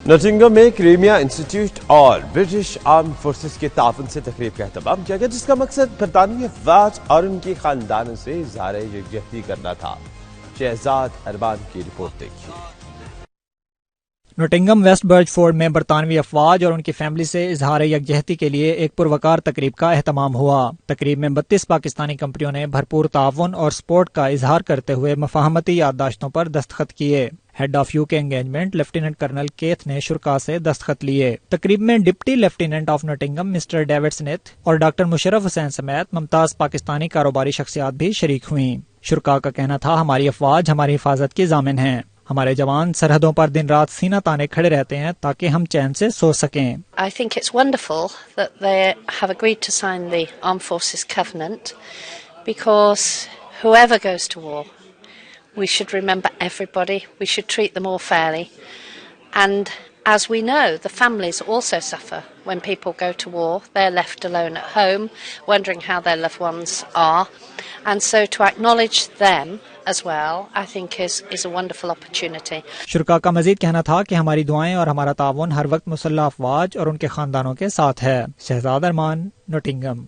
Nottingham میں Crimea institute اور British arm forces کے تعاون سے تقریب کا اہتمام کیا گیا، جس کا مقصد برطانوی افواج اور ان کے خاندانوں سے اظہار یکجہتی کرنا تھا۔ شہزاد ارمان کی رپورٹ دیکھیے۔ نوٹنگم ویسٹ برج فورڈ میں برطانوی افواج اور ان کی فیملی سے اظہار یکجہتی کے لیے ایک پروقار تقریب کا اہتمام ہوا۔ تقریب میں 32 پاکستانی کمپنیوں نے بھرپور تعاون اور سپورٹ کا اظہار کرتے ہوئے مفاہمتی یادداشتوں پر دستخط کیے۔ Head of U K engagement lieutenant colonel Keith نے شرکاء سے دستخط لیے۔ تقریب میں deputy lieutenant of Nottingham Mr David Smith اور ڈاکٹر مشرف حسین سمیت ممتاز پاکستانی کاروباری شخصیات بھی شریک ہوئیں۔ شرکاء کا کہنا تھا، ہماری افواج ہماری حفاظت کی ضامن ہیں۔ ہمارے جوان سرحدوں پر دن رات سینہ تانے کھڑے رہتے ہیں تاکہ ہم چین سے سو سکیں۔ I think it's wonderful that they have agreed to sign the Armed Forces Covenant because whoever goes to war, we should remember everybody, we should treat them all fairly. And as we know, the families also suffer when people go to war. They're left alone at home, wondering how their loved ones are. And so to acknowledge them as well, I think is a wonderful opportunity. شرکاء کا مزید کہنا تھا کہ ہماری دعائیں اور ہمارا تعاون ہر وقت مسلح افواج اور ان کے خاندانوں کے ساتھ ہے۔ شہزاد ارمان، نوٹنگم۔